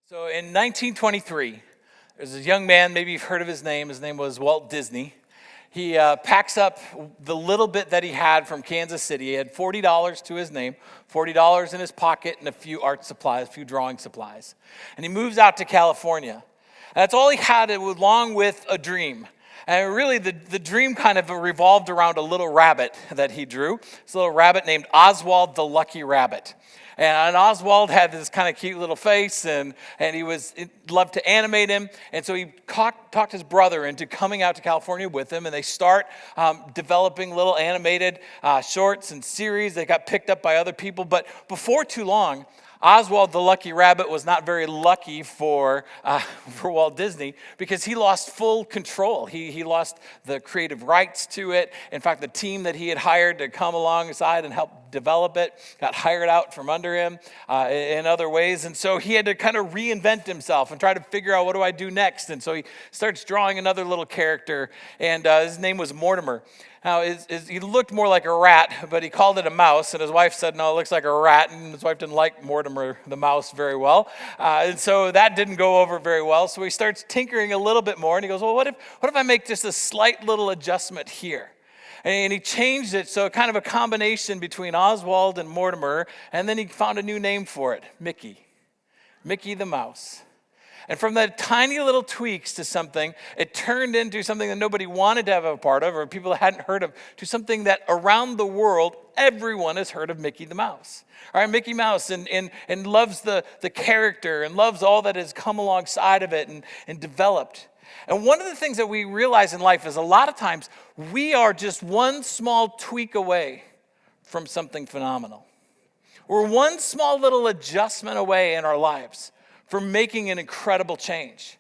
So in 1923, there's a young man, maybe you've heard of his name. His name was Walt Disney. He packs up the little bit that he had from Kansas City. He had $40 to his name, $40 in his pocket, and a few art supplies, a few drawing supplies. And he moves out to California. And that's all he had, along with a dream. And really, the dream kind of revolved around a little rabbit that he drew. This little rabbit named Oswald the Lucky Rabbit. And Oswald had this kind of cute little face, and he loved to animate him. And so he talked his brother into coming out to California with him, and they start developing little animated shorts and series. They got picked up by other people. But before too long, Oswald the Lucky Rabbit was not very lucky for Walt Disney because he lost full control. He lost the creative rights to it. In fact, the team that he had hired to come alongside and help develop it got hired out from under him in other ways. And so he had to kind of reinvent himself and try to figure out, what do I do next? And so he starts drawing another little character, and his name was Mortimer. Now, he looked more like a rat, but he called it a mouse, and his wife said, no, it looks like a rat, and his wife didn't like Mortimer the mouse very well, and so that didn't go over very well, so he starts tinkering a little bit more, and he goes, well, what if I make just a slight little adjustment here? And he changed it, so kind of a combination between Oswald and Mortimer, and then he found a new name for it, Mickey the mouse. And from the tiny little tweaks to something, it turned into something that nobody wanted to have a part of, or people hadn't heard of, to something that around the world, everyone has heard of Mickey the Mouse. All right, Mickey Mouse and loves the character and loves all that has come alongside of it and developed. And one of the things that we realize in life is a lot of times we are just one small tweak away from something phenomenal. We're one small little adjustment away in our lives for making an incredible change.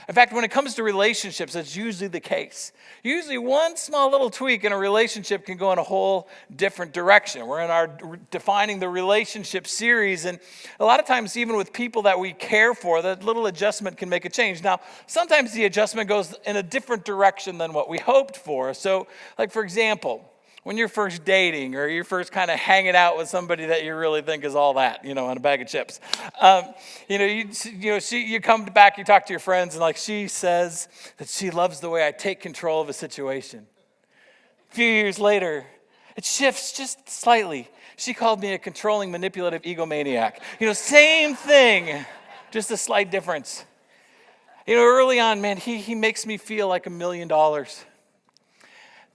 In fact, when it comes to relationships, that's usually the case. Usually one small little tweak in a relationship can go in a whole different direction. We're in our defining the relationship series, and a lot of times even with people that we care for, that little adjustment can make a change. Now, sometimes the adjustment goes in a different direction than what we hoped for. So, like for example, when you're first dating or you're first kind of hanging out with somebody that you really think is all that, on a bag of chips. You come back, you talk to your friends, and like she says that she loves the way I take control of a situation. A few years later, it shifts just slightly. She called me a controlling, manipulative egomaniac. Same thing, just a slight difference. Early on, man, he makes me feel like $1 million. It's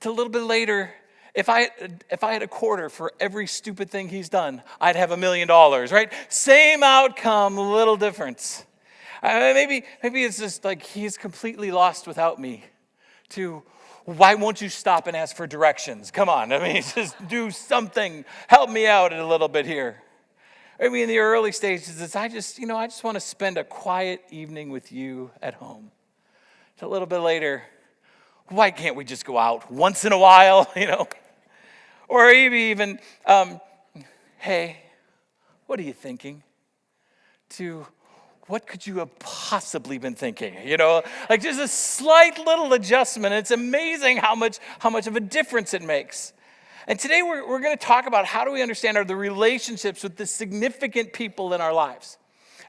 a little bit later, if I had a quarter for every stupid thing he's done, I'd have $1 million, right? Same outcome, little difference. Maybe it's just like he's completely lost without me. To why won't you stop and ask for directions? Come on, just do something. Help me out a little bit here. Maybe in the early stages, it's I just want to spend a quiet evening with you at home. It's a little bit later, why can't we just go out once in a while, Or maybe even, hey, what are you thinking? To what could you have possibly been thinking? Like just a slight little adjustment. It's amazing how much of a difference it makes. And today we're going to talk about how do we understand the relationships with the significant people in our lives.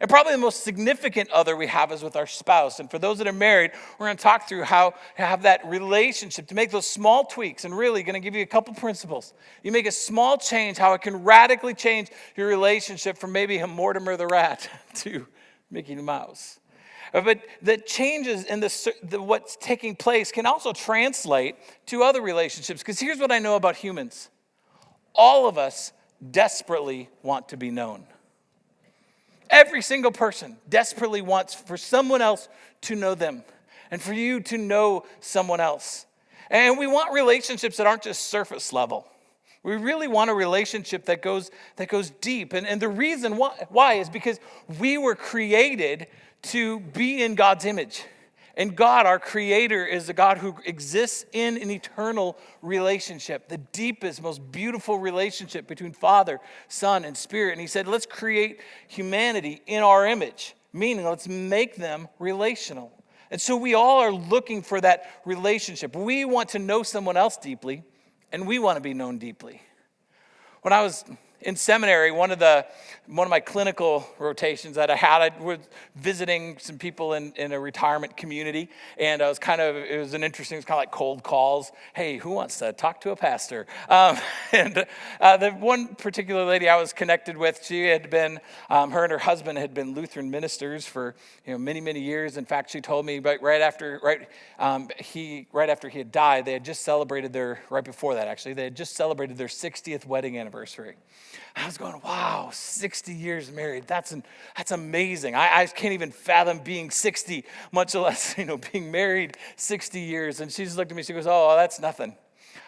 And probably the most significant other we have is with our spouse. And for those that are married, we're going to talk through how to have that relationship, to make those small tweaks, and really going to give you a couple principles. You make a small change, how it can radically change your relationship from maybe a Mortimer the rat to Mickey the Mouse. But the changes in what's taking place can also translate to other relationships. Because here's what I know about humans. All of us desperately want to be known. Every single person desperately wants for someone else to know them and for you to know someone else. And we want relationships that aren't just surface level. We really want a relationship that goes deep. And the reason why is because we were created to be in God's image. And God, our Creator, is a God who exists in an eternal relationship, the deepest, most beautiful relationship between Father, Son, and Spirit. And He said, let's create humanity in our image, meaning let's make them relational. And so we all are looking for that relationship. We want to know someone else deeply, and we want to be known deeply. When I was in seminary, one of my clinical rotations that I was visiting some people in a retirement community, and it was kind of like cold calls. Hey, who wants to talk to a pastor? And the one particular lady I was connected with, she had been, her and her husband had been Lutheran ministers for many, many years. In fact, she told me right after he had died, they had just celebrated right before that actually, they had just celebrated their 60th wedding anniversary. I was going, wow, 60 years married. That's amazing. I can't even fathom being 60, much less, being married 60 years. And she just looked at me, she goes, oh, that's nothing.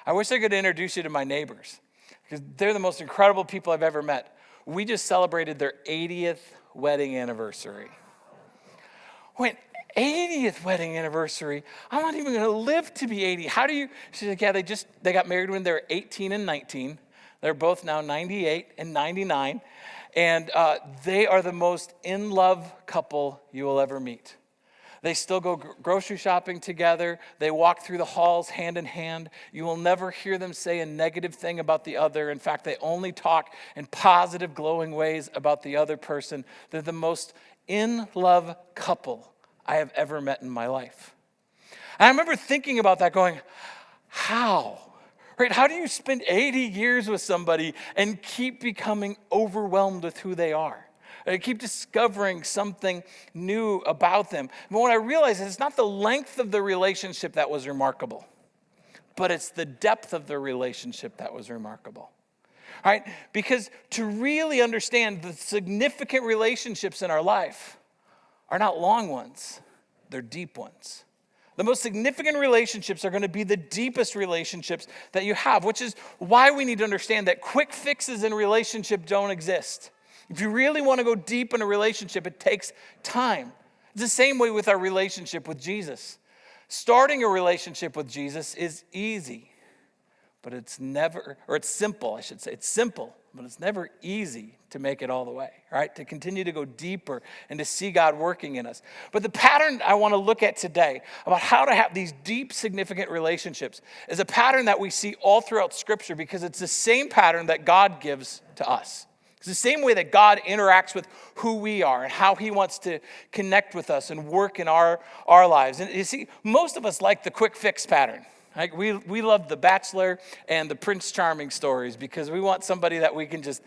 I wish I could introduce you to my neighbors because they're the most incredible people I've ever met. We just celebrated their 80th wedding anniversary. Wait, 80th wedding anniversary? I'm not even going to live to be 80. How do you? She's like, yeah, they got married when they were 18 and 19. They're both now 98 and 99, and they are the most in-love couple you will ever meet. They still go grocery shopping together. They walk through the halls hand in hand. You will never hear them say a negative thing about the other. In fact, they only talk in positive, glowing ways about the other person. They're the most in-love couple I have ever met in my life. And I remember thinking about that going, how? Right? How do you spend 80 years with somebody and keep becoming overwhelmed with who they are? I keep discovering something new about them. But what I realized is it's not the length of the relationship that was remarkable, but it's the depth of the relationship that was remarkable. All right? Because to really understand the significant relationships in our life are not long ones, they're deep ones. The most significant relationships are going to be the deepest relationships that you have, which is why we need to understand that quick fixes in relationship don't exist. If you really want to go deep in a relationship, it takes time. It's the same way with our relationship with Jesus. Starting a relationship with Jesus is easy, but it's simple, I should say. It's simple, but it's never easy to make it all the way, right? To continue to go deeper and to see God working in us. But the pattern I want to look at today about how to have these deep, significant relationships is a pattern that we see all throughout Scripture because it's the same pattern that God gives to us. It's the same way that God interacts with who we are and how he wants to connect with us and work in our lives. And you see, most of us like the quick fix pattern. Like we love The Bachelor and the Prince Charming stories because we want somebody that we can just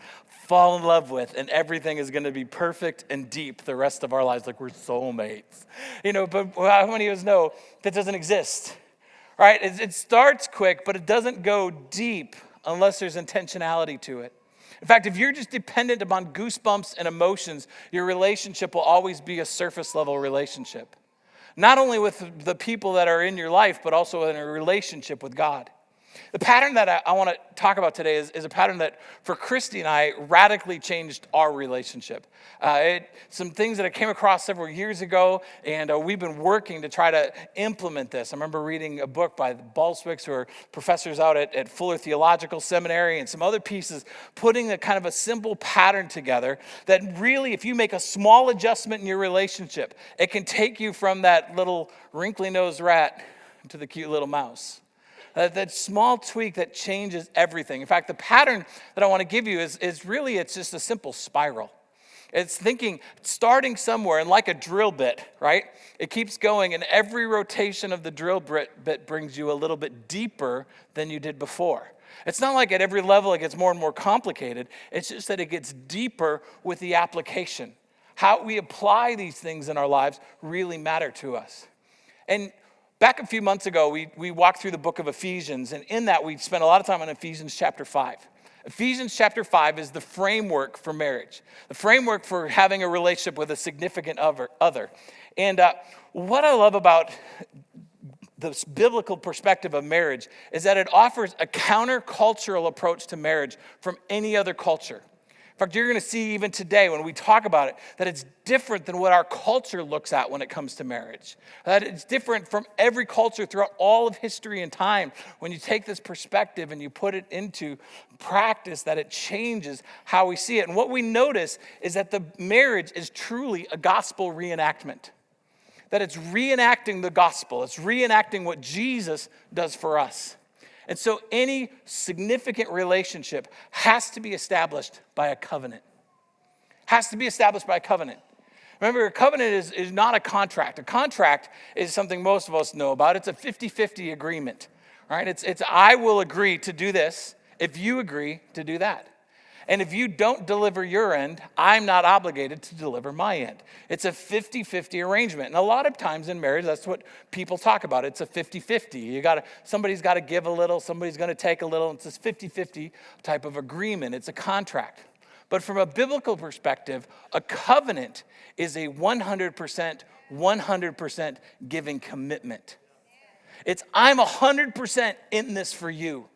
fall in love with and everything is going to be perfect and deep the rest of our lives, like we're soulmates. But how many of us know that doesn't exist? Right? It starts quick, but it doesn't go deep unless there's intentionality to it. In fact, if you're just dependent upon goosebumps and emotions, your relationship will always be a surface level relationship. Not only with the people that are in your life, but also in a relationship with God. The pattern that I want to talk about today is a pattern that for Christy and I radically changed our relationship. Some things that I came across several years ago, and we've been working to try to implement this. I remember reading a book by the Balswicks, who are professors out at Fuller Theological Seminary, and some other pieces, putting a kind of a simple pattern together that really, if you make a small adjustment in your relationship, it can take you from that little wrinkly-nosed rat to the cute little mouse. That small tweak that changes everything. In fact, the pattern that I want to give you is really, it's just a simple spiral. It's starting somewhere, and like a drill bit, right? It keeps going, and every rotation of the drill bit brings you a little bit deeper than you did before. It's not like at every level it gets more and more complicated. It's just that it gets deeper with the application. How we apply these things in our lives really matter to us. And back a few months ago, we walked through the book of Ephesians, and in that we spent a lot of time on Ephesians chapter 5. Ephesians chapter 5 is the framework for marriage, the framework for having a relationship with a significant other. And what I love about the biblical perspective of marriage is that it offers a countercultural approach to marriage from any other culture. In fact, you're going to see even today when we talk about it, that it's different than what our culture looks at when it comes to marriage. That it's different from every culture throughout all of history and time. When you take this perspective and you put it into practice, that it changes how we see it. And what we notice is that the marriage is truly a gospel reenactment. That it's reenacting the gospel. It's reenacting what Jesus does for us. And so any significant relationship has to be established by a covenant. Has to be established by a covenant. Remember, a covenant is not a contract. A contract is something most of us know about. It's a 50-50 agreement, right? It's I will agree to do this if you agree to do that. And if you don't deliver your end, I'm not obligated to deliver my end. It's a 50-50 arrangement. And a lot of times in marriage, that's what people talk about. It's a 50-50. Somebody's got to give a little, somebody's going to take a little. It's this 50-50 type of agreement. It's a contract. But from a biblical perspective, a covenant is a 100% giving commitment. It's I'm 100% in this for you,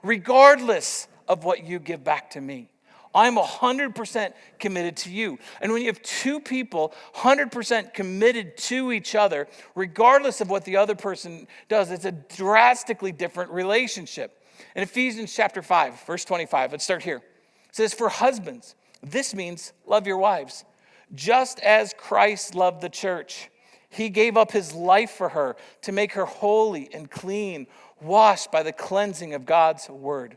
regardless of what you give back to me. I'm 100% committed to you. And when you have two people 100% committed to each other, regardless of what the other person does, it's a drastically different relationship. In Ephesians chapter 5, verse 25, let's start here. It says, for husbands, this means love your wives, just as Christ loved the church. He gave up his life for her to make her holy and clean, washed by the cleansing of God's word.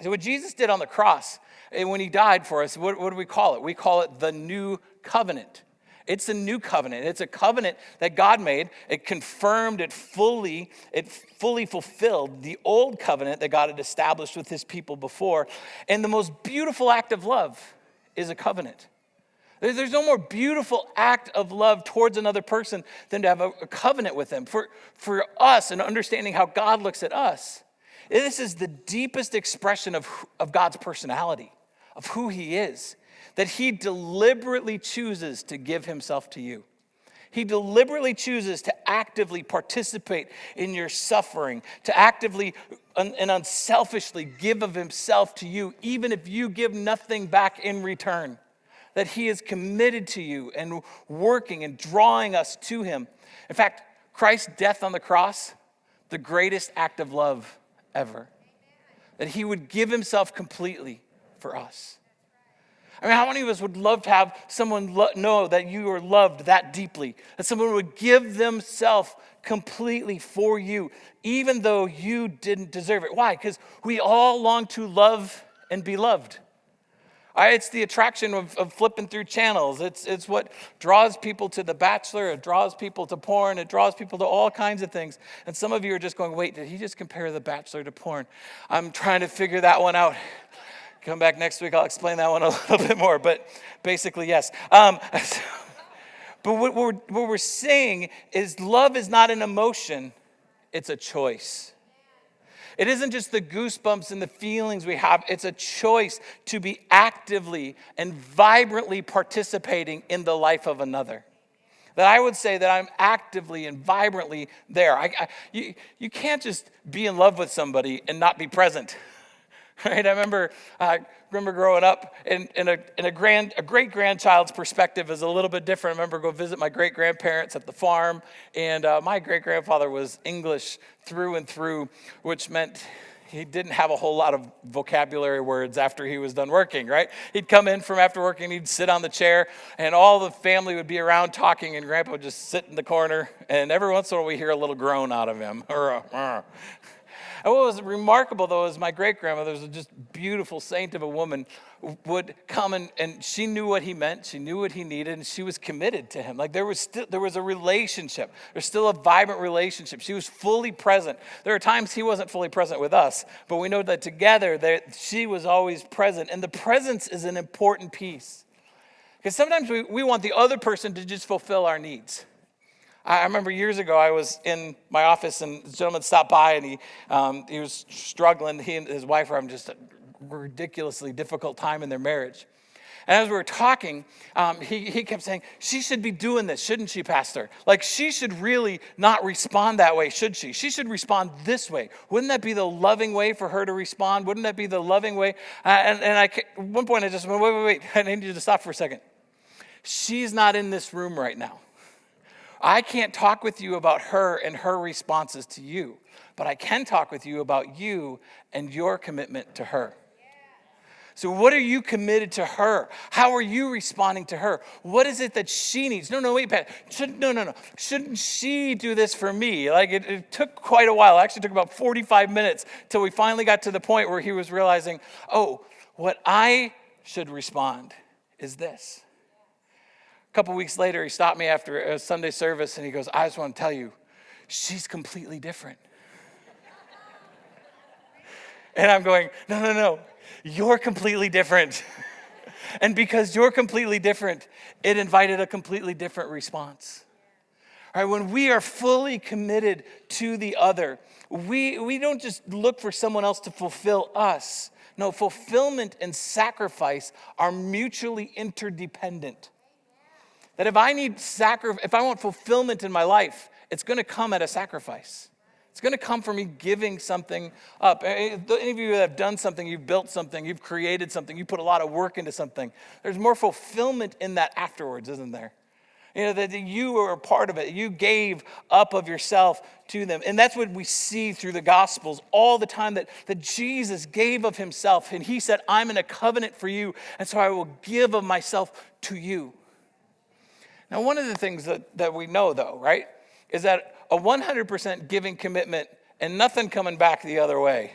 So what Jesus did on the cross, and when he died for us, what do we call it? We call it the new covenant. It's a new covenant. It's a covenant that God made. It confirmed, it fully fulfilled the old covenant that God had established with his people before. And the most beautiful act of love is a covenant. There's no more beautiful act of love towards another person than to have a covenant with them. For us, and understanding how God looks at us, this is the deepest expression of God's personality, of who he is. That he deliberately chooses to give himself to you. He deliberately chooses to actively participate in your suffering, to actively and unselfishly give of himself to you, even if you give nothing back in return. That he is committed to you and working and drawing us to him. In fact, Christ's death on the cross, the greatest act of love ever. That he would give himself completely for us. I mean, how many of us would love to have someone know that you are loved that deeply? That someone would give themselves completely for you, even though you didn't deserve it. Why? Because we all long to love and be loved. All right, it's the attraction of flipping through channels. It's what draws people to The Bachelor. It draws people to porn. It draws people to all kinds of things. And some of you are just going, wait, did he just compare The Bachelor to porn? I'm trying to figure that one out. Come back next week, I'll explain that one a little bit more, but basically, yes. But what we're saying is love is not an emotion, it's a choice. It isn't just the goosebumps and the feelings we have, it's a choice to be actively and vibrantly participating in the life of another. That I would say that I'm actively and vibrantly there. You can't just be in love with somebody and not be present. Right? I remember growing up, in a great-grandchild's perspective is a little bit different. I remember go visit my great-grandparents at the farm, and my great-grandfather was English through and through, which meant he didn't have a whole lot of vocabulary words after he was done working, right? He'd come in from after working, he'd sit on the chair, and all the family would be around talking, and Grandpa would just sit in the corner, and every once in a while we hear a little groan out of him. And what was remarkable, though, is my great-grandmother was just beautiful saint of a woman, would come and she knew what he meant, she knew what he needed, and she was committed to him. Like there was a relationship. There's still a vibrant relationship. She was fully present. There are times he wasn't fully present with us, but we know that together she was always present. And the presence is an important piece. Because sometimes we want the other person to just fulfill our needs. I remember years ago, I was in my office and this gentleman stopped by and he was struggling. He and his wife were having just a ridiculously difficult time in their marriage. And as we were talking, he kept saying, she should be doing this, shouldn't she, Pastor? Like she should really not respond that way, should she? She should respond this way. Wouldn't that be the loving way for her to respond? Wouldn't that be the loving way? At one point I just went, wait. I need you to stop for a second. She's not in this room right now. I can't talk with you about her and her responses to you, but I can talk with you about you and your commitment to her. So what are you committed to her? How are you responding to her? What is it that she needs? No, wait, Pat. No. Shouldn't she do this for me? Like it took quite a while. It actually took about 45 minutes till we finally got to the point where he was realizing, oh, what I should respond is this. A couple weeks later, he stopped me after a Sunday service and he goes, I just want to tell you, she's completely different. And I'm going, no. You're completely different. And because you're completely different, it invited a completely different response. All right, when we are fully committed to the other, we don't just look for someone else to fulfill us. No, fulfillment and sacrifice are mutually interdependent. That if I want fulfillment in my life, it's going to come at a sacrifice. It's going to come from me giving something up. Any of you that have done something, you've built something, you've created something, you put a lot of work into something. There's more fulfillment in that afterwards, isn't there? You know, that you are a part of it. You gave up of yourself to them. And that's what we see through the Gospels all the time, that Jesus gave of himself. And he said, I'm in a covenant for you, and so I will give of myself to you. Now, one of the things that we know, though, right, is that a 100% giving commitment and nothing coming back the other way,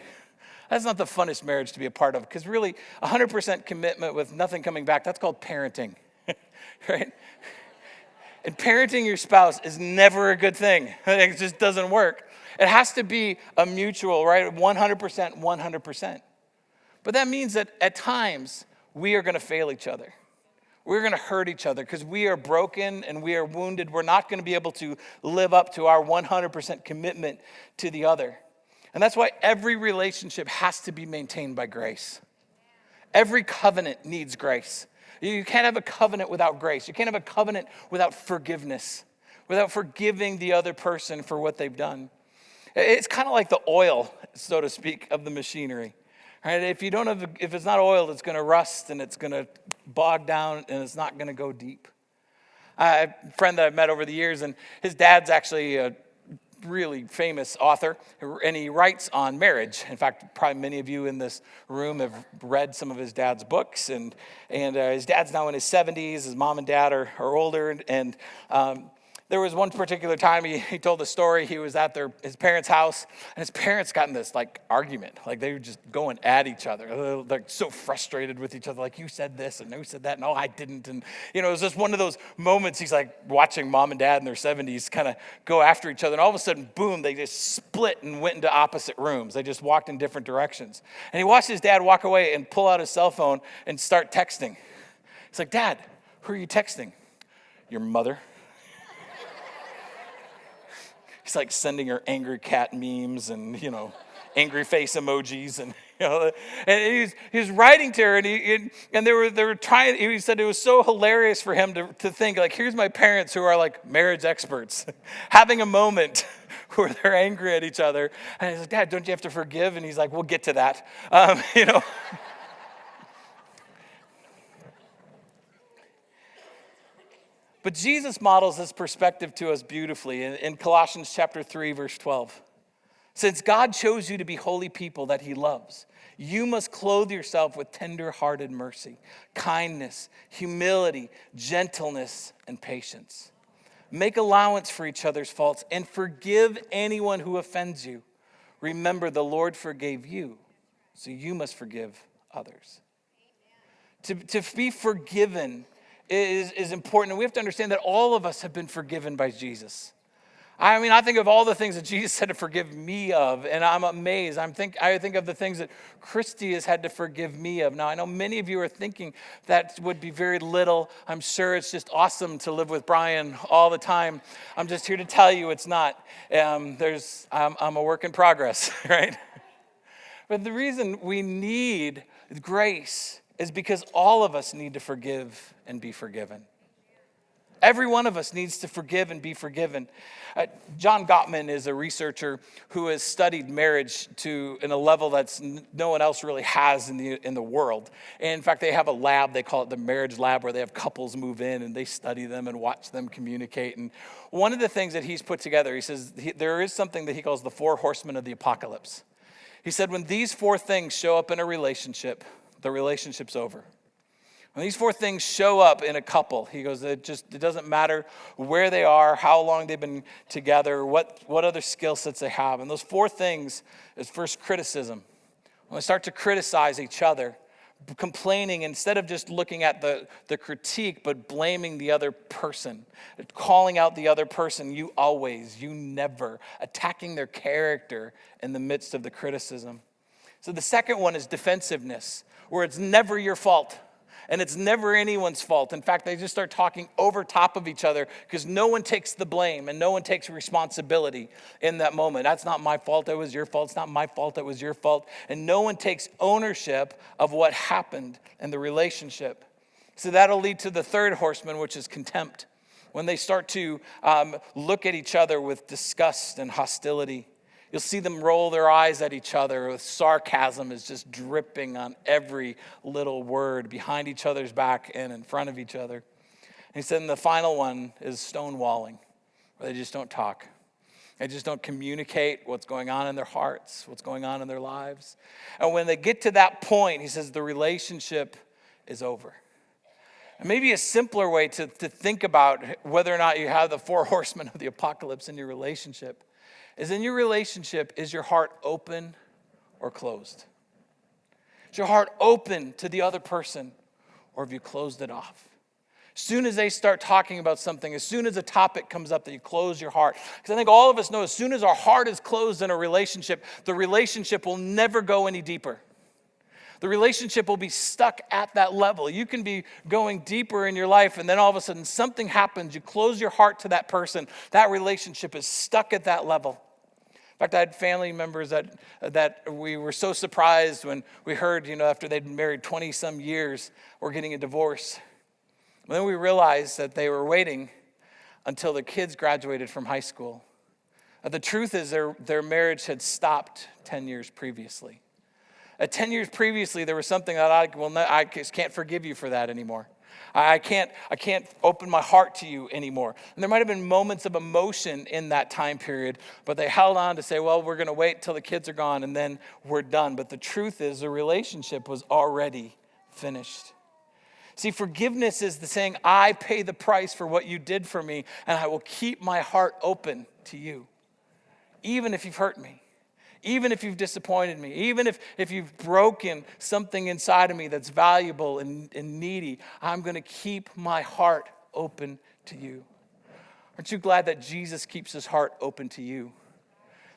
that's not the funnest marriage to be a part of. Because really, 100% commitment with nothing coming back, that's called parenting, right? And parenting your spouse is never a good thing. It just doesn't work. It has to be a mutual, right? 100%, 100%. But that means that at times, we are going to fail each other. We're going to hurt each other because we are broken and we are wounded. We're not going to be able to live up to our 100% commitment to the other. And that's why every relationship has to be maintained by grace. Every covenant needs grace. You can't have a covenant without grace. You can't have a covenant without forgiveness, without forgiving the other person for what they've done. It's kind of like the oil, so to speak, of the machinery. Right? If it's not oiled, it's going to rust and it's going to bog down and it's not going to go deep. I have a friend that I've met over the years, and his dad's actually a really famous author, and he writes on marriage. In fact, probably many of you in this room have read some of his dad's books, and his dad's now in his 70s. His mom and dad are older, and there was one particular time he told the story. He was at his parents' house, and his parents got in this argument. They were just going at each other. They're so frustrated with each other. You said this, and who said that? No, I didn't. And it was just one of those moments. He's watching mom and dad in their 70s kind of go after each other, and all of a sudden, boom! They just split and went into opposite rooms. They just walked in different directions. And he watched his dad walk away and pull out his cell phone and start texting. He's like, "Dad, who are you texting?" "Your mother." He's sending her angry cat memes and, angry face emojis. And, and he was writing to her, and they were trying, he said it was so hilarious for him to think, here's my parents who are marriage experts having a moment where they're angry at each other. And he's like, "Dad, don't you have to forgive?" And he's like, "We'll get to that." But Jesus models this perspective to us beautifully in Colossians chapter 3, verse 12. Since God chose you to be holy people that he loves, you must clothe yourself with tender-hearted mercy, kindness, humility, gentleness, and patience. Make allowance for each other's faults and forgive anyone who offends you. Remember, the Lord forgave you, so you must forgive others. To be forgiven is important. And we have to understand that all of us have been forgiven by Jesus. I think of all the things that Jesus had to forgive me of, and I'm amazed. I think of the things that Christy has had to forgive me of. Now, I know many of you are thinking that would be very little. I'm sure it's just awesome to live with Brian all the time. I'm just here to tell you it's not. I'm a work in progress, right? But the reason we need grace is because all of us need to forgive and be forgiven. Every one of us needs to forgive and be forgiven. John Gottman is a researcher who has studied marriage in a level that's no one else really has in the world. And in fact, they have a lab, they call it the marriage lab, where they have couples move in and they study them and watch them communicate. And one of the things that he's put together, he says there is something that he calls the 4 horsemen of the apocalypse. He said when these 4 things show up in a relationship, the relationship's over. When these 4 things show up in a couple, he goes, it doesn't matter where they are, how long they've been together, what other skill sets they have. And those 4 things is first criticism. When they start to criticize each other, complaining instead of just looking at the critique, but blaming the other person, calling out the other person, you always, you never, attacking their character in the midst of the criticism. So the second one is defensiveness, where it's never your fault. And it's never anyone's fault. In fact, they just start talking over top of each other because no one takes the blame and no one takes responsibility in that moment. That's not my fault, it was your fault. It's not my fault, it was your fault. And no one takes ownership of what happened in the relationship. So that'll lead to the third horseman, which is contempt. When they start to look at each other with disgust and hostility. You'll see them roll their eyes at each other with sarcasm is just dripping on every little word behind each other's back and in front of each other. And he said, and the final one is stonewalling, where they just don't talk. They just don't communicate what's going on in their hearts, what's going on in their lives. And when they get to that point, he says the relationship is over. And maybe a simpler way to think about whether or not you have the 4 horsemen of the apocalypse in your relationship is in your relationship, is your heart open or closed? Is your heart open to the other person, or have you closed it off? As soon as they start talking about something, as soon as a topic comes up, that you close your heart. Because I think all of us know as soon as our heart is closed in a relationship, the relationship will never go any deeper. The relationship will be stuck at that level. You can be going deeper in your life, and then all of a sudden something happens. You close your heart to that person. That relationship is stuck at that level. In fact, I had family members that we were so surprised when we heard, after they'd been married 20-some years, were getting a divorce. And then we realized that they were waiting until their kids graduated from high school. The truth is their marriage had stopped 10 years previously. 10 years previously, there was something that I just can't forgive you for that anymore. I can't open my heart to you anymore. And there might have been moments of emotion in that time period, but they held on to say, well, we're going to wait till the kids are gone and then we're done. But the truth is the relationship was already finished. See, forgiveness is the saying, I pay the price for what you did for me, and I will keep my heart open to you, even if you've hurt me. Even if you've disappointed me, even if you've broken something inside of me that's valuable and needy, I'm going to keep my heart open to you. Aren't you glad that Jesus keeps his heart open to you?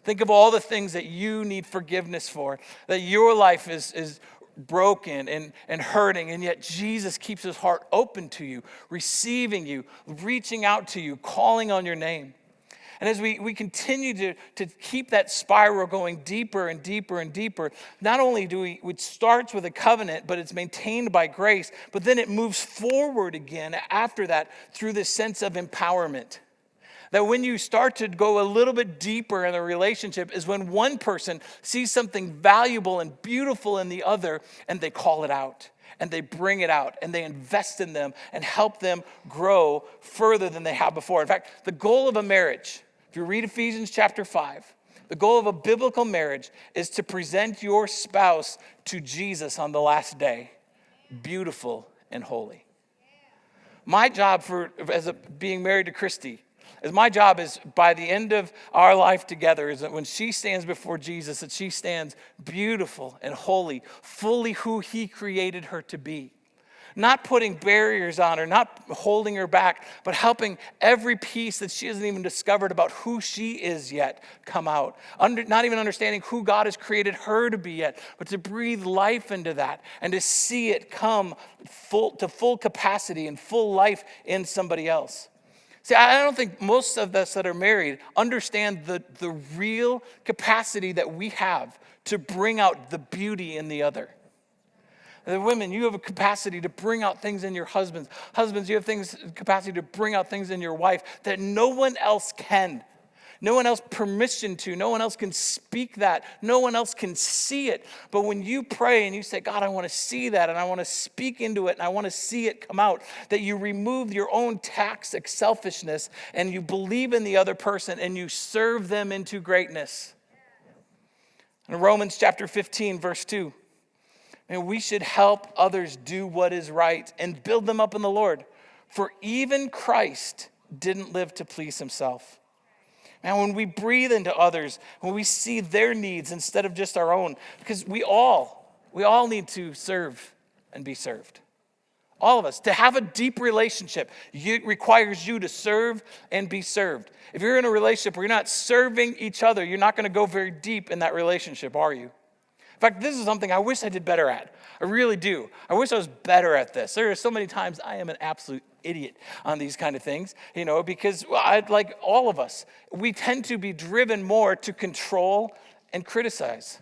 Think of all the things that you need forgiveness for, that your life is broken and hurting, and yet Jesus keeps his heart open to you, receiving you, reaching out to you, calling on your name. And as we continue to keep that spiral going deeper and deeper and deeper, not only it starts with a covenant, but it's maintained by grace, but then it moves forward again after that through this sense of empowerment. That when you start to go a little bit deeper in a relationship is when one person sees something valuable and beautiful in the other, and they call it out, and they bring it out, and they invest in them and help them grow further than they have before. In fact, the goal of a marriage, if you read Ephesians chapter 5, the goal of a biblical marriage is to present your spouse to Jesus on the last day, beautiful and holy. My job being married to Christy, my job is by the end of our life together is that when she stands before Jesus, that she stands beautiful and holy, fully who he created her to be. Not putting barriers on her, not holding her back, but helping every piece that she hasn't even discovered about who she is yet come out. Not even understanding who God has created her to be yet, but to breathe life into that and to see it come to full capacity and full life in somebody else. See, I don't think most of us that are married understand the real capacity that we have to bring out the beauty in the other. The women, you have a capacity to bring out things in your husbands. Husbands, you have capacity to bring out things in your wife that no one else can. No one else permission to. No one else can speak that. No one else can see it. But when you pray and you say, God, I want to see that and I want to speak into it and I want to see it come out, that you remove your own toxic selfishness and you believe in the other person and you serve them into greatness. In Romans chapter 15, verse 2, And we should help others do what is right and build them up in the Lord. For even Christ didn't live to please himself. And when we breathe into others, when we see their needs instead of just our own, because we all need to serve and be served. All of us. To have a deep relationship, it requires you to serve and be served. If you're in a relationship where you're not serving each other, you're not going to go very deep in that relationship, are you? In fact, this is something I wish I did better at. I really do. I wish I was better at this. There are so many times I am an absolute idiot on these kind of things, because like all of us, we tend to be driven more to control and criticize.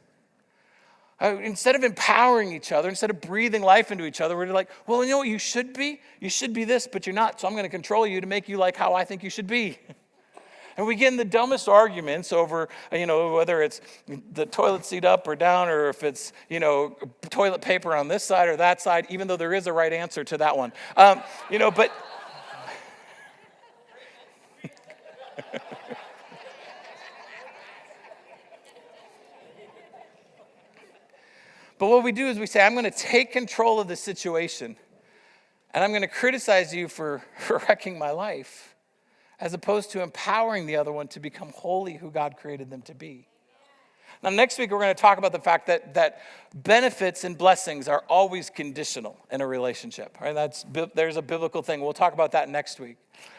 Instead of empowering each other, instead of breathing life into each other, we're like, well, you know what you should be? You should be this, but you're not, so I'm going to control you to make you like how I think you should be. And we get in the dumbest arguments over, whether it's the toilet seat up or down, or if it's, toilet paper on this side or that side, even though there is a right answer to that one. But... But what we do is we say, I'm going to take control of the situation, and I'm going to criticize you for wrecking my life, as opposed to empowering the other one to become holy who God created them to be. Now, next week, we're going to talk about the fact that benefits and blessings are always conditional in a relationship. Right? There's a biblical thing. We'll talk about that next week.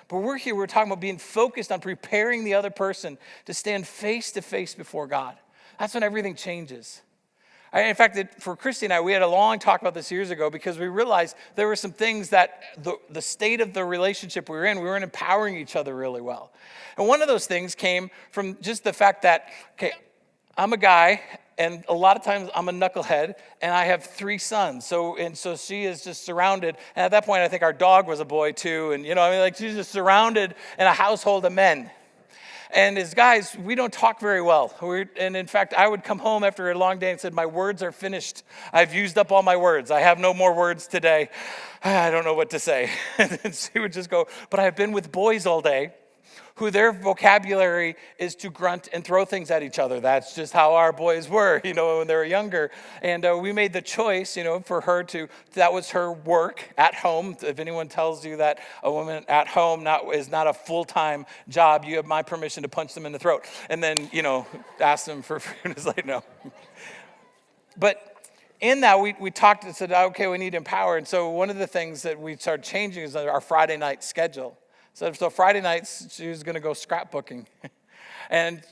But we're talking about being focused on preparing the other person to stand face to face before God. That's when everything changes. In fact, for Christy and I, we had a long talk about this years ago because we realized there were some things that the state of the relationship we weren't empowering each other really well. And one of those things came from just the fact that, I'm a guy, and a lot of times I'm a knucklehead, and I have 3 sons. So she is just surrounded. And at that point, I think our dog was a boy too. And, she's just surrounded in a household of men. And as guys, we don't talk very well. And in fact, I would come home after a long day and said, my words are finished. I've used up all my words. I have no more words today. I don't know what to say. And she would just go, but I have been with boys all day who their vocabulary is to grunt and throw things at each other. That's just how our boys were, when they were younger. And we made the choice, for her that was her work at home. If anyone tells you that a woman at home is not a full-time job, you have my permission to punch them in the throat. And then, ask them for food. It's like, no. But in that, we talked and said, okay, we need to empower. And so one of the things that we started changing is our Friday night schedule. So Friday nights, she was going to go scrapbooking. And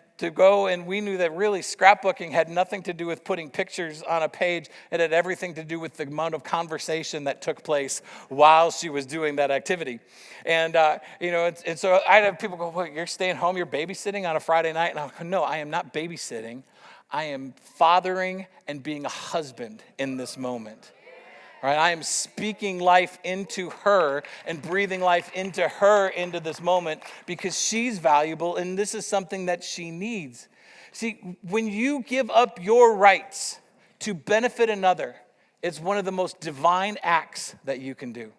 we knew that really scrapbooking had nothing to do with putting pictures on a page. It had everything to do with the amount of conversation that took place while she was doing that activity. And, so I'd have people go, well, you're staying home, you're babysitting on a Friday night? And I'm like, no, I am not babysitting. I am fathering and being a husband in this moment. Right, I am speaking life into her and breathing life into her into this moment because she's valuable and this is something that she needs. See, when you give up your rights to benefit another, it's one of the most divine acts that you can do.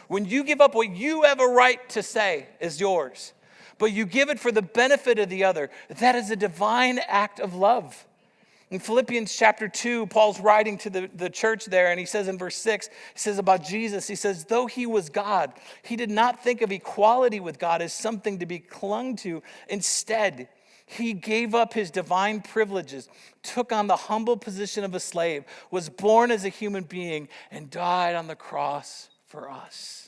When you give up what you have a right to say is yours, but you give it for the benefit of the other, that is a divine act of love. In Philippians chapter 2, Paul's writing to the church there, and he says in verse 6, he says about Jesus, he says, though he was God, he did not think of equality with God as something to be clung to. Instead, he gave up his divine privileges, took on the humble position of a slave, was born as a human being, and died on the cross for us.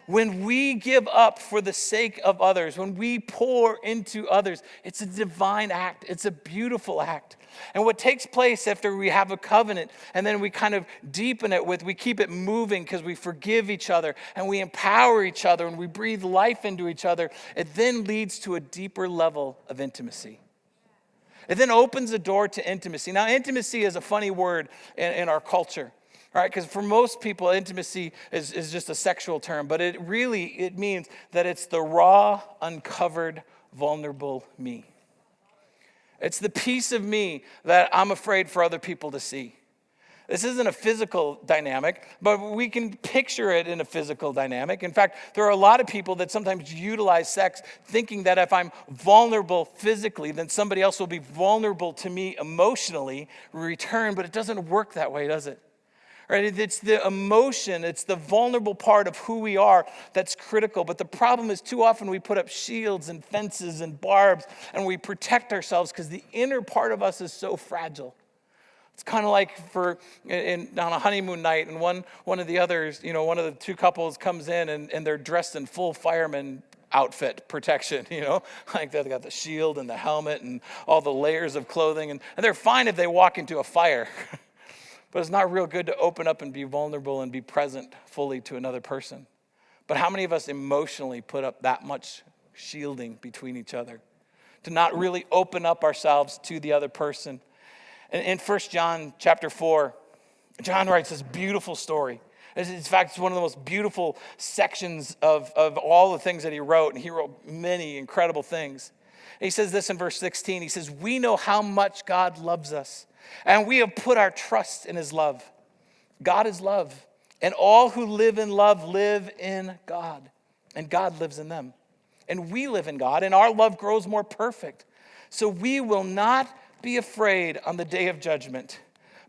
When we give up for the sake of others, when we pour into others, it's a divine act. It's a beautiful act. And what takes place after we have a covenant and then we kind of deepen it we keep it moving because we forgive each other and we empower each other and we breathe life into each other, it then leads to a deeper level of intimacy. It then opens the door to intimacy. Now, intimacy is a funny word in our culture. Right, because for most people, intimacy is just a sexual term, but it means that it's the raw, uncovered, vulnerable me. It's the piece of me that I'm afraid for other people to see. This isn't a physical dynamic, but we can picture it in a physical dynamic. In fact, there are a lot of people that sometimes utilize sex thinking that if I'm vulnerable physically, then somebody else will be vulnerable to me emotionally in return, but it doesn't work that way, does it? Right? It's the emotion, it's the vulnerable part of who we are that's critical. But the problem is too often we put up shields and fences and barbs and we protect ourselves because the inner part of us is so fragile. It's kind of like on a honeymoon night, and one of the others, one of the two couples comes in and they're dressed in full fireman outfit protection, like they've got the shield and the helmet and all the layers of clothing, and they're fine if they walk into a fire. But it's not real good to open up and be vulnerable and be present fully to another person. But how many of us emotionally put up that much shielding between each other to not really open up ourselves to the other person? In 1 John chapter 4, John writes this beautiful story. In fact, it's one of the most beautiful sections of all the things that he wrote. And he wrote many incredible things. And he says this in verse 16. He says, "We know how much God loves us, and we have put our trust in his love." God is love. And all who live in love live in God. And God lives in them. And we live in God, and our love grows more perfect. So we will not be afraid on the day of judgment,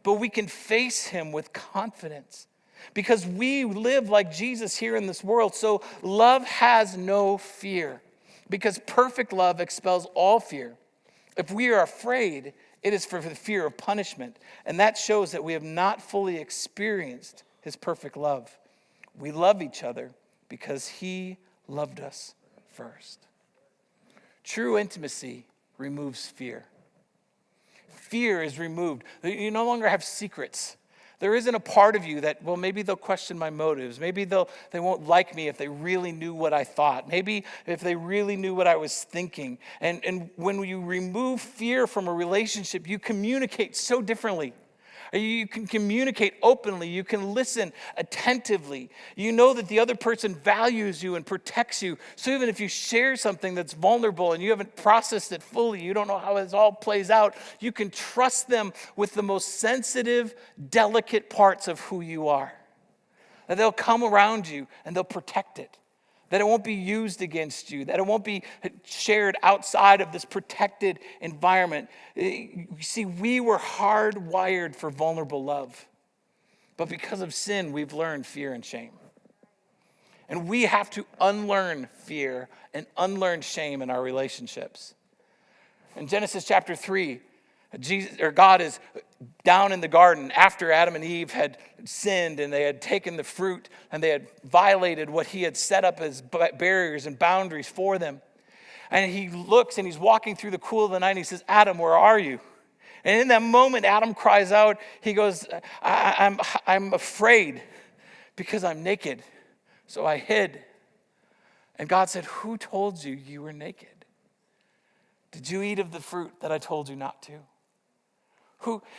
but we can face him with confidence because we live like Jesus here in this world. So love has no fear because perfect love expels all fear. If we are afraid, it is for the fear of punishment, and that shows that we have not fully experienced his perfect love. We love each other because he loved us first. True intimacy removes fear. Fear is removed. You no longer have secrets. There isn't a part of you that, well, maybe they'll question my motives. Maybe they won't like me if they really knew what I thought. Maybe if they really knew what I was thinking. And when you remove fear from a relationship, you communicate so differently. You can communicate openly. You can listen attentively. You know that the other person values you and protects you. So even if you share something that's vulnerable and you haven't processed it fully, you don't know how it all plays out, you can trust them with the most sensitive, delicate parts of who you are. That they'll come around you and they'll protect it. That it won't be used against you, that it won't be shared outside of this protected environment. You see, we were hardwired for vulnerable love. But because of sin, we've learned fear and shame. And we have to unlearn fear and unlearn shame in our relationships. In Genesis chapter 3, God is down in the garden after Adam and Eve had sinned and they had taken the fruit and they had violated what he had set up as barriers and boundaries for them. And he looks and he's walking through the cool of the night and he says, "Adam, where are you?" And in that moment, Adam cries out, he goes, I'm afraid because I'm naked. So I hid. And God said, "Who told you you were naked? Did you eat of the fruit that I told you not to?"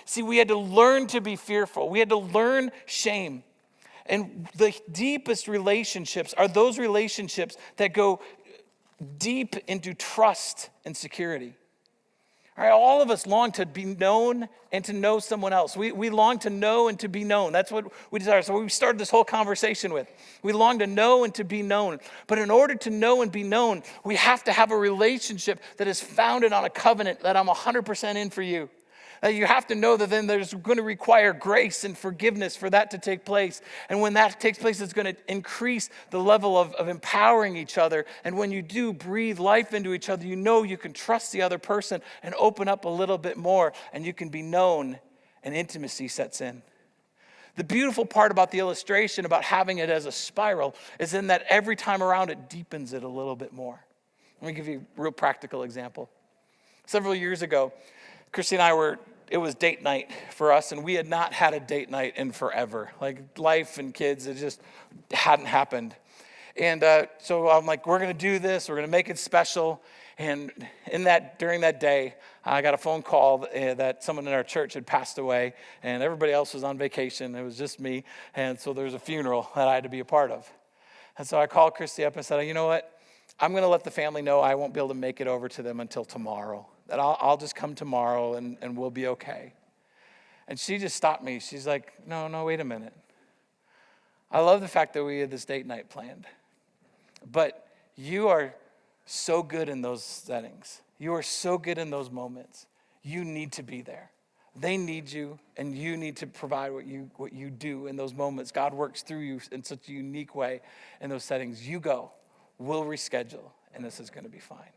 See, we had to learn to be fearful. We had to learn shame. And the deepest relationships are those relationships that go deep into trust and security. All right, all of us long to be known and to know someone else. We long to know and to be known. That's what we desire. So we started this whole conversation with. We long to know and to be known. But in order to know and be known, we have to have a relationship that is founded on a covenant that I'm 100% in for you. You have to know that then there's going to require grace and forgiveness for that to take place. And when that takes place, it's going to increase the level of empowering each other. And when you do breathe life into each other, you know you can trust the other person and open up a little bit more, and you can be known, and intimacy sets in. The beautiful part about the illustration, about having it as a spiral, is in that every time around it deepens it a little bit more. Let me give you a real practical example. Several years ago, Christy and I it was date night for us, and we had not had a date night in forever. Like life and kids, it just hadn't happened. And so I'm like, we're going to do this. We're going to make it special. And during that day, I got a phone call that someone in our church had passed away, and everybody else was on vacation. It was just me. And so there was a funeral that I had to be a part of. And so I called Christy up and said, "You know what? I'm going to let the family know I won't be able to make it over to them until tomorrow. That I'll just come tomorrow and we'll be okay." And she just stopped me. She's like, no, wait a minute. I love the fact that we had this date night planned. But you are so good in those settings. You are so good in those moments. You need to be there. They need you, and you need to provide what you do in those moments. God works through you in such a unique way in those settings. You go. We'll reschedule, and this is going to be fine.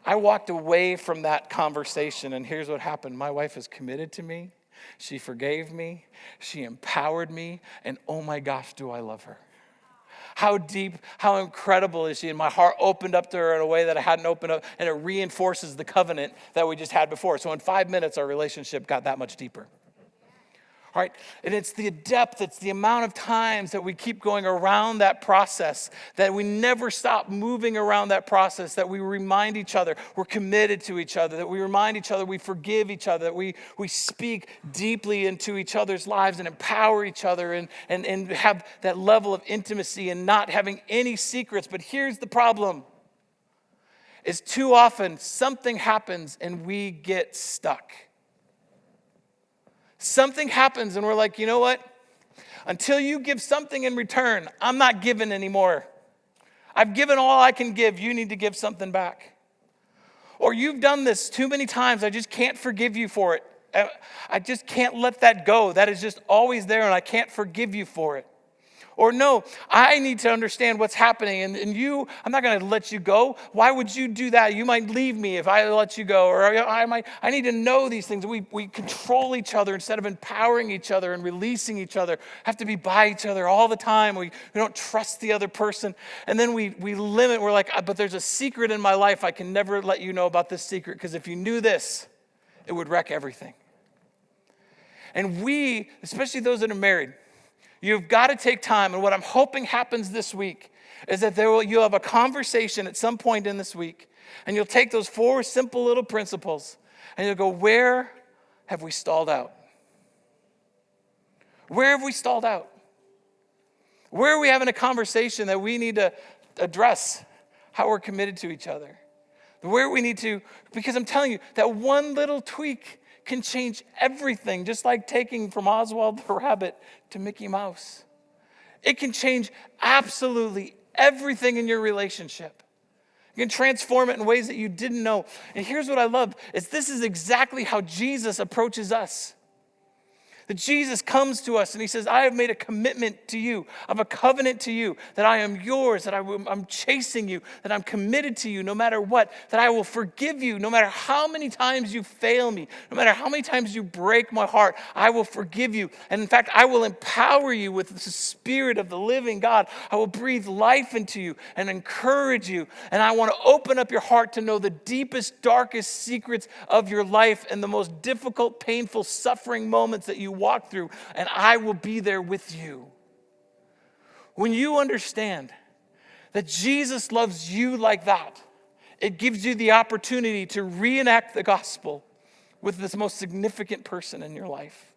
I walked away from that conversation, and here's what happened. My wife is committed to me. She forgave me. She empowered me, and oh my gosh, do I love her. How deep, how incredible is she? And my heart opened up to her in a way that I hadn't opened up, and it reinforces the covenant that we just had before. So in 5 minutes, our relationship got that much deeper. All right, and it's the depth, it's the amount of times that we keep going around that process, that we never stop moving around that process, that we remind each other we're committed to each other, that we remind each other we forgive each other, that we speak deeply into each other's lives and empower each other and have that level of intimacy and not having any secrets. But here's the problem, is too often something happens and we get stuck. Something happens and we're like, you know what? Until you give something in return, I'm not giving anymore. I've given all I can give. You need to give something back. Or you've done this too many times. I just can't forgive you for it. I just can't let that go. That is just always there and I can't forgive you for it. Or no, I need to understand what's happening and I'm not going to let you go. Why would you do that? You might leave me if I let you go. Or I need to know these things. We control each other instead of empowering each other and releasing each other. Have to be by each other all the time. We don't trust the other person. And then we limit. We're like, but there's a secret in my life. I can never let you know about this secret because if you knew this, it would wreck everything. And we, especially those that are married, you've got to take time, and what I'm hoping happens this week is that you'll have a conversation at some point in this week, and you'll take those 4 simple little principles, and you'll go, where have we stalled out? Where have we stalled out? Where are we having a conversation that we need to address how we're committed to each other? Where we need to, because I'm telling you, that one little tweak can change everything, just like taking from Oswald the Rabbit to Mickey Mouse. It can change absolutely everything in your relationship. You can transform it in ways that you didn't know. And here's what I love, is this is exactly how Jesus approaches us. That Jesus comes to us and he says, I have made a commitment to you. I have a covenant to you that I am yours, that I'm chasing you, that I'm committed to you no matter what, that I will forgive you no matter how many times you fail me, no matter how many times you break my heart, I will forgive you. And in fact, I will empower you with the Spirit of the living God. I will breathe life into you and encourage you. And I want to open up your heart to know the deepest, darkest secrets of your life and the most difficult, painful, suffering moments that you walk through, and I will be there with you. When you understand that Jesus loves you like that, it gives you the opportunity to reenact the gospel with this most significant person in your life.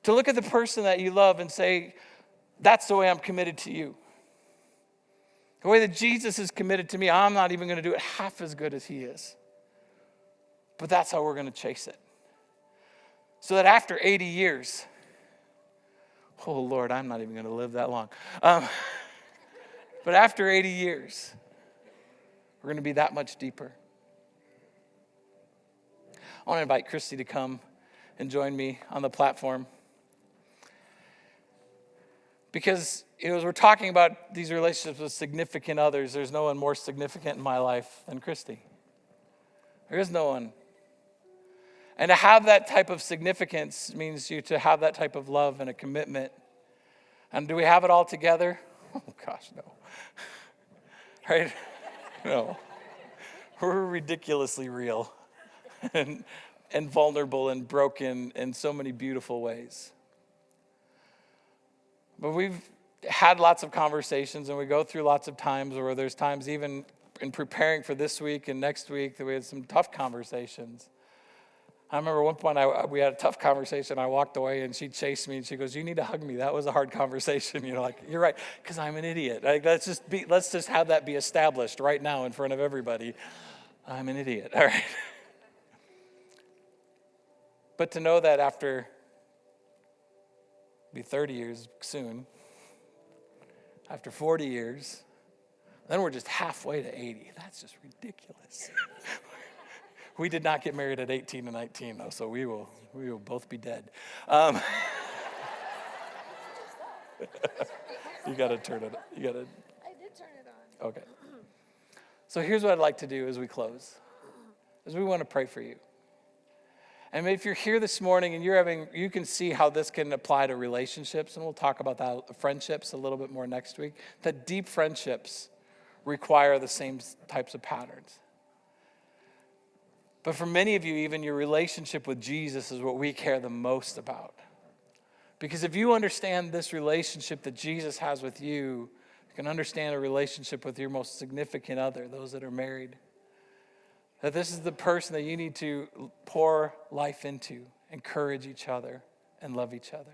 To look at the person that you love and say, that's the way I'm committed to you. The way that Jesus is committed to me, I'm not even going to do it half as good as he is. But that's how we're going to chase it. So that after 80 years, oh Lord, I'm not even going to live that long. But after 80 years, we're going to be that much deeper. I want to invite Christy to come and join me on the platform. Because as we're talking about these relationships with significant others, there's no one more significant in my life than Christy. There is no one. And to have that type of significance means you to have that type of love and a commitment. And do we have it all together? Oh gosh, no. Right? No. We're ridiculously real and vulnerable and broken in so many beautiful ways. But we've had lots of conversations and we go through lots of times where there's times even in preparing for this week and next week that we had some tough conversations. I remember one point we had a tough conversation. I walked away and she chased me and she goes, you need to hug me. That was a hard conversation. You're right, because I'm an idiot. Let's just have that be established right now in front of everybody. I'm an idiot. All right. But to know that after, be 30 years soon, after 40 years, then we're just halfway to 80. That's just ridiculous. We did not get married at 18 and 19, though, so we will both be dead. You got to turn it. I did turn it on. Okay. So here's what I'd like to do as we close, is we want to pray for you. And if you're here this morning and you can see how this can apply to relationships, and we'll talk about that, friendships a little bit more next week, that deep friendships require the same types of patterns. But for many of you, even your relationship with Jesus is what we care the most about. Because if you understand this relationship that Jesus has with you, you can understand a relationship with your most significant other, those that are married. That this is the person that you need to pour life into, encourage each other, and love each other.